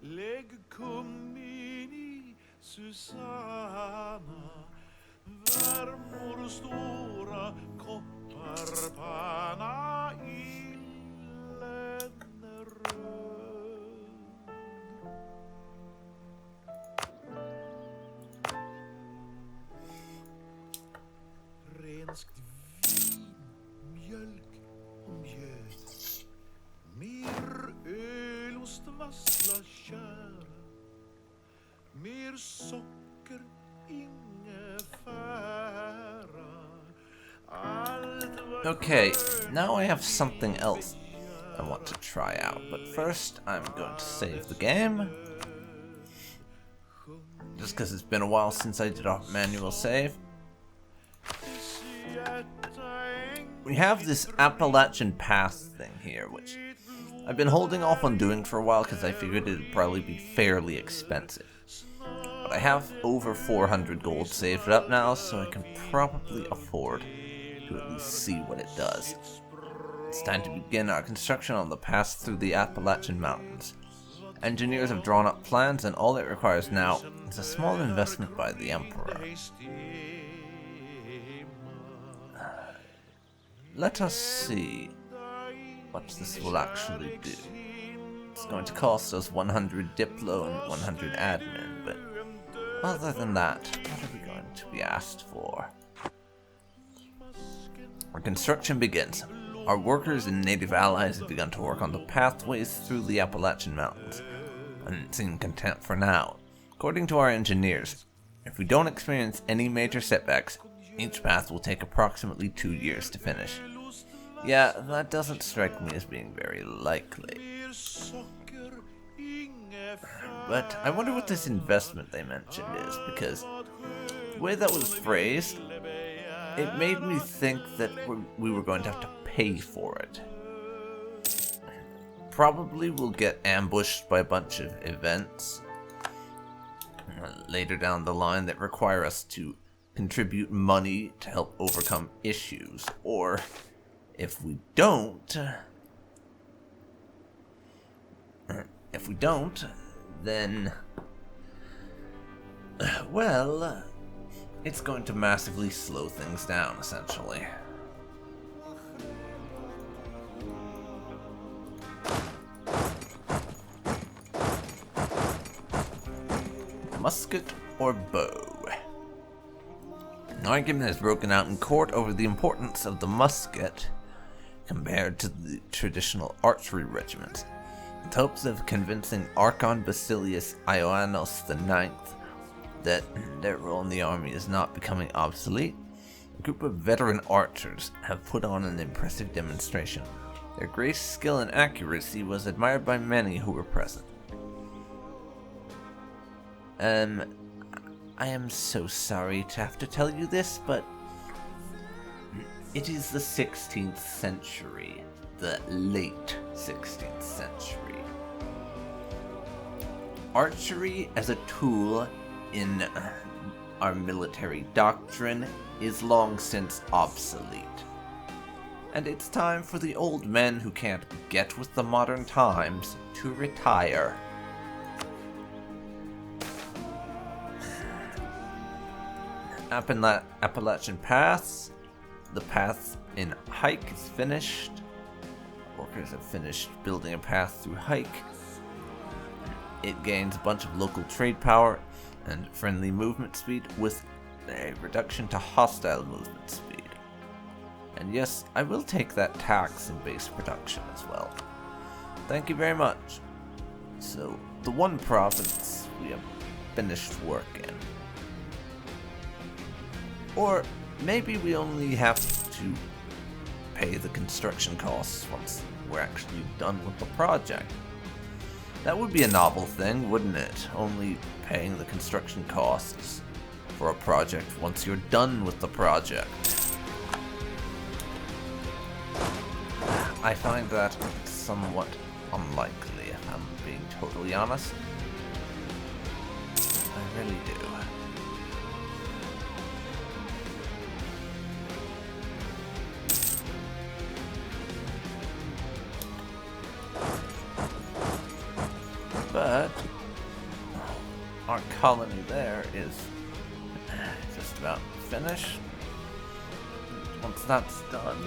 Lägg kummin i Susanna, värmor stora kopparpanna ill. Svenskt vin, mjölk och mjöl. Mer öl, ost, vassla, kära. Mer socker, ingefära. Okay, now I have something else I want to try out, but first I'm going to save the game. Just because it's been a while since I did a manual save. We have this Appalachian Pass thing here, which I've been holding off on doing for a while because I figured it would probably be fairly expensive. But I have over 400 gold saved up now, so I can probably afford to at least see what it does. It's time to begin our construction on the pass through the Appalachian Mountains. Engineers have drawn up plans, and all it requires now is a small investment by the Emperor. Let us see what this will actually do. It's going to cost us 100 Diplo and 100 Admin, but other than that, what are we going to be asked for? Our construction begins. Our workers and native allies have begun to work on the pathways through the Appalachian Mountains, and seem content for now. According to our engineers, if we don't experience any major setbacks, each path will take approximately 2 years to finish. Yeah, that doesn't strike me as being very likely. But I wonder what this investment they mentioned is, because the way that was phrased, it made me think that we were going to have to pay for it. Probably we'll get ambushed by a bunch of events later down the line that require us to contribute money to help overcome issues, or if we don't, then, well, it's going to massively slow things down, essentially. Musket or bow? An argument has broken out in court over the importance of the musket compared to the traditional archery regiments. With hopes of convincing Archon Basilius Ioannos IX that their role in the army is not becoming obsolete, a group of veteran archers have put on an impressive demonstration. Their grace, skill, and accuracy was admired by many who were present. I am so sorry to have to tell you this, but it is the 16th century, the late 16th century. Archery as a tool in our military doctrine is long since obsolete. And it's time for the old men who can't get with the modern times to retire. Appalachian Pass. The path in Hike is finished. Workers have finished building a path through Hike. It gains a bunch of local trade power and friendly movement speed with a reduction to hostile movement speed. And yes, I will take that tax in base production as well. Thank you very much. So, the one province we have finished work in. Or maybe we only have to pay the construction costs once we're actually done with the project. That would be a novel thing, wouldn't it? Only paying the construction costs for a project once you're done with the project. I find that somewhat unlikely, if I'm being totally honest. I really do. But our colony there is just about finished. Once that's done,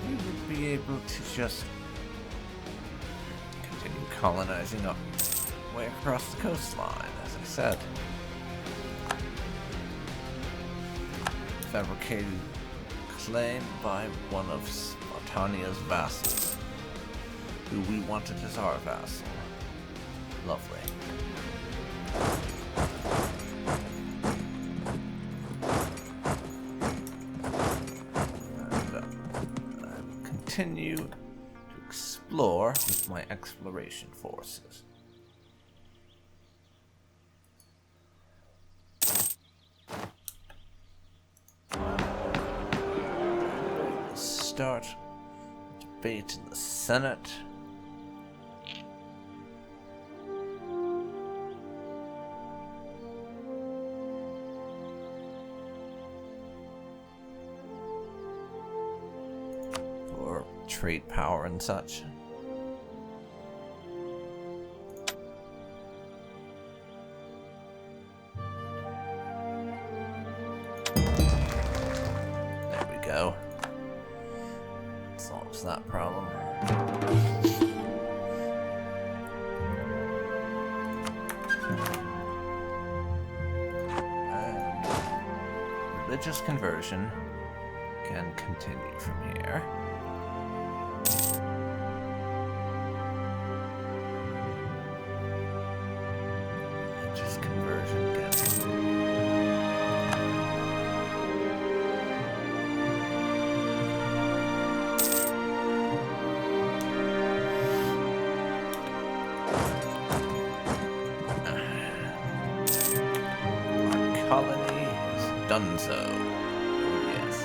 we would be able to just continue colonizing up way across the coastline, as I said. Fabricated claim by one of Spartania's vassals, who we wanted as our vassal. Lovely. And I will continue to explore with my exploration forces. Start a debate in the Senate. For trade power and such. There we go. Solves that problem. And religious conversion can continue from here. Religious conversion can continue. Colony has done so. Oh, yes.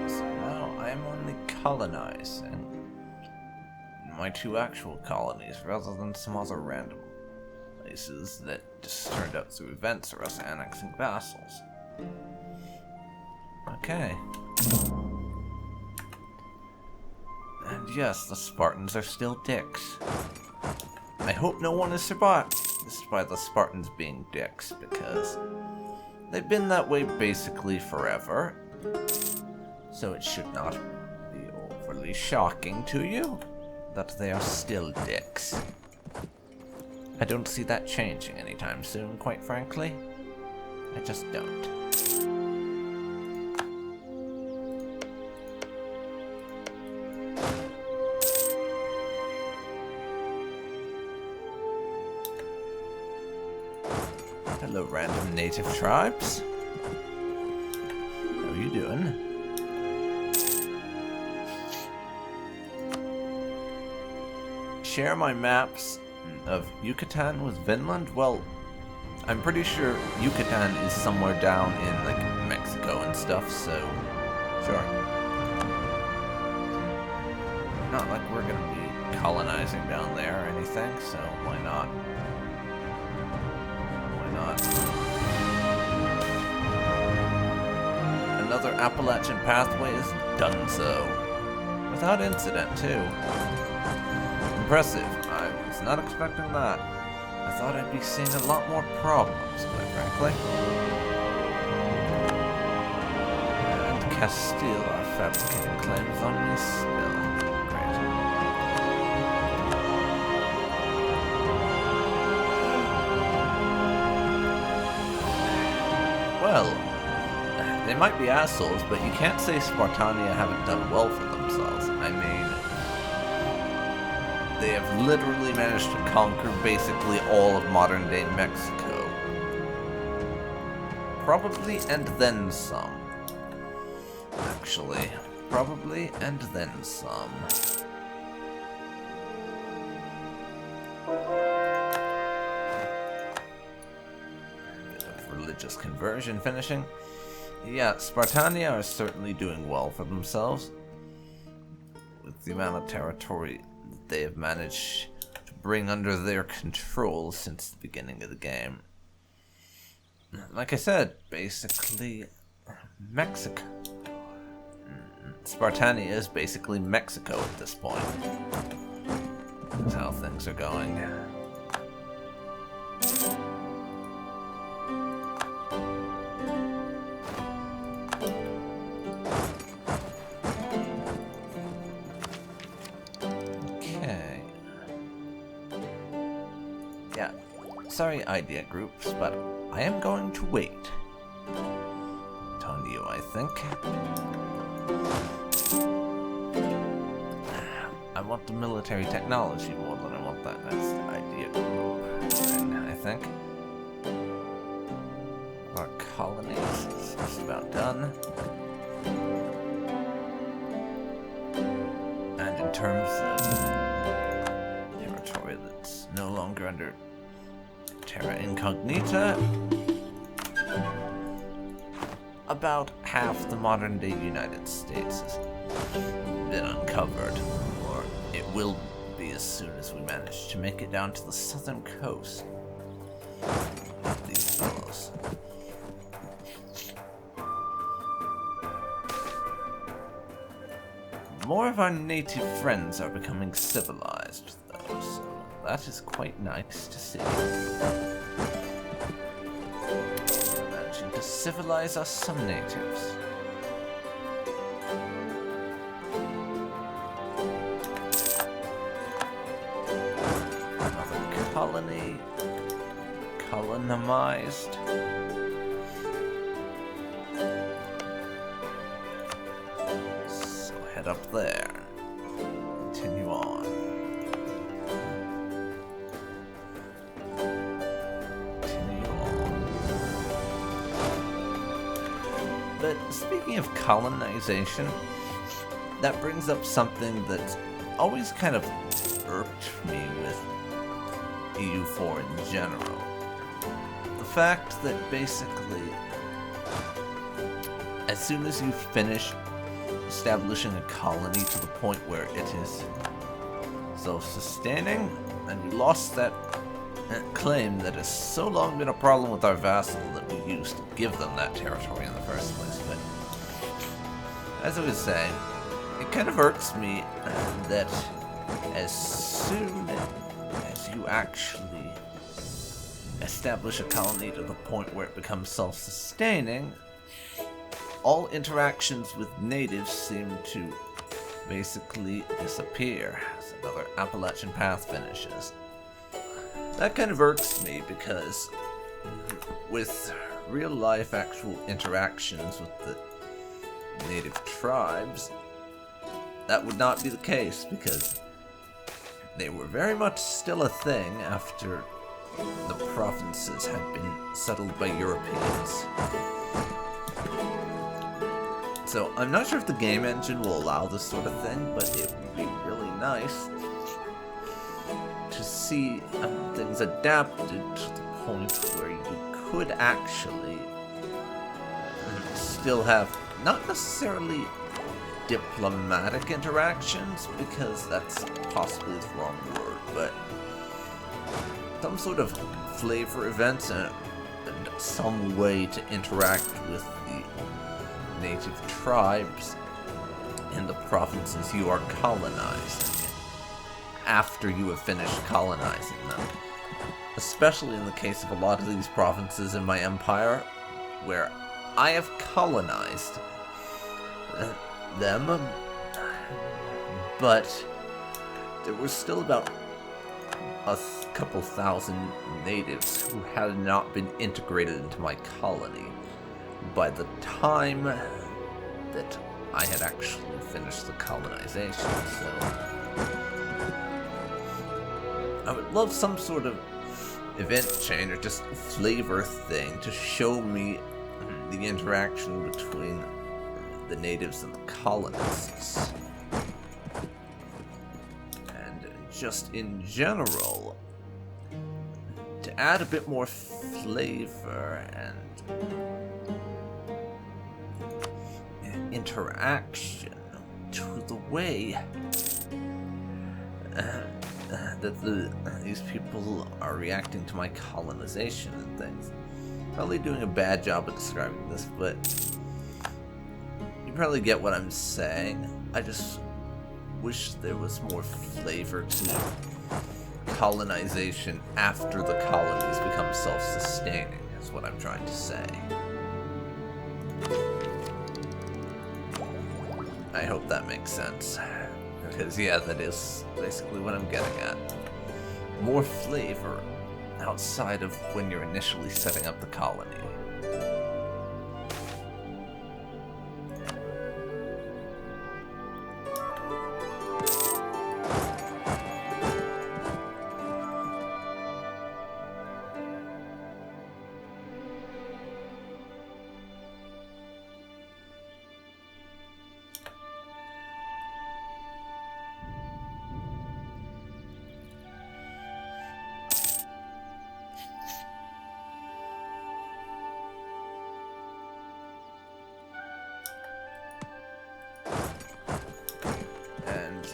So now I'm only colonizing my two actual colonies rather than some other random places that just turned out through events or us annexing vassals. Okay. And yes, the Spartans are still dicks. I hope no one is survived by the Spartans being dicks, because they've been that way basically forever. So it should not be overly shocking to you that they are still dicks. I don't see that changing anytime soon, quite frankly. I just don't. Hello, random native tribes. How are you doing? Share my maps of Yucatan with Vinland? Well, I'm pretty sure Yucatan is somewhere down in, like, Mexico and stuff, so sure. Not like we're gonna be colonizing down there or anything, so why not? Another Appalachian pathway is done so. Without incident, too. Impressive. I was not expecting that. I thought I'd be seeing a lot more problems, quite frankly. And Castile are fabricating claims on me still. Great. Well, they might be assholes, but you can't say Spartania haven't done well for themselves. I mean, they have literally managed to conquer basically all of modern-day Mexico. Probably and then some. Actually, probably and then some. Bit of religious conversion finishing. Yeah, Spartania are certainly doing well for themselves, with the amount of territory that they have managed to bring under their control since the beginning of the game. Like I said, basically Mexico. Spartania is basically Mexico at this point. That's how things are going. sorry, idea groups, but I am going to wait. On you, I think. I want the military technology more than I want that next idea group. And I think our colonies is just about done. And in terms of territory that's no longer under terra incognita, about half the modern-day United States has been uncovered, or it will be as soon as we manage to make it down to the southern coast of these fellows. More of our native friends are becoming civilized, though, so that is quite nice to see. To civilize us some natives. Another colony colonized. So head up there. Continue on. But speaking of colonization, that brings up something that's always kind of irked me with EU4 in general. The fact that basically, as soon as you finish establishing a colony to the point where it is self-sustaining, and we lost that claim that has so long been a problem with our vassal that we used to give them that territory in the first place. But as I was saying, it kind of irks me that as soon as you actually establish a colony to the point where it becomes self-sustaining, all interactions with natives seem to basically disappear as another Appalachian Path finishes. That kind of irks me because with real-life actual interactions with the native tribes, that would not be the case because they were very much still a thing after the provinces had been settled by Europeans. So I'm not sure if the game engine will allow this sort of thing, but it would be really nice to see things adapted to the point where you could actually still have not necessarily diplomatic interactions, because that's possibly the wrong word, but some sort of flavor events and some way to interact with the native tribes in the provinces you are colonizing after you have finished colonizing them. Especially in the case of a lot of these provinces in my empire, where I have colonized them, but there were still about a couple thousand natives who had not been integrated into my colony by the time that I had actually finished the colonization. So I would love some sort of event chain or just flavor thing to show me the interaction between the natives and the colonists. And just in general, to add a bit more flavor and interaction to the way that these people are reacting to my colonization and things. Probably doing a bad job of describing this, but you probably get what I'm saying. I just wish there was more flavor to colonization after the colonies become self-sustaining, is what I'm trying to say. I hope that makes sense. Because, yeah, that is basically what I'm getting at. More flavor outside of when you're initially setting up the colony.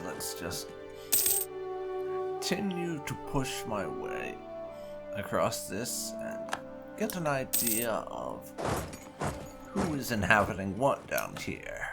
Let's just continue to push my way across this and get an idea of who is inhabiting what down here.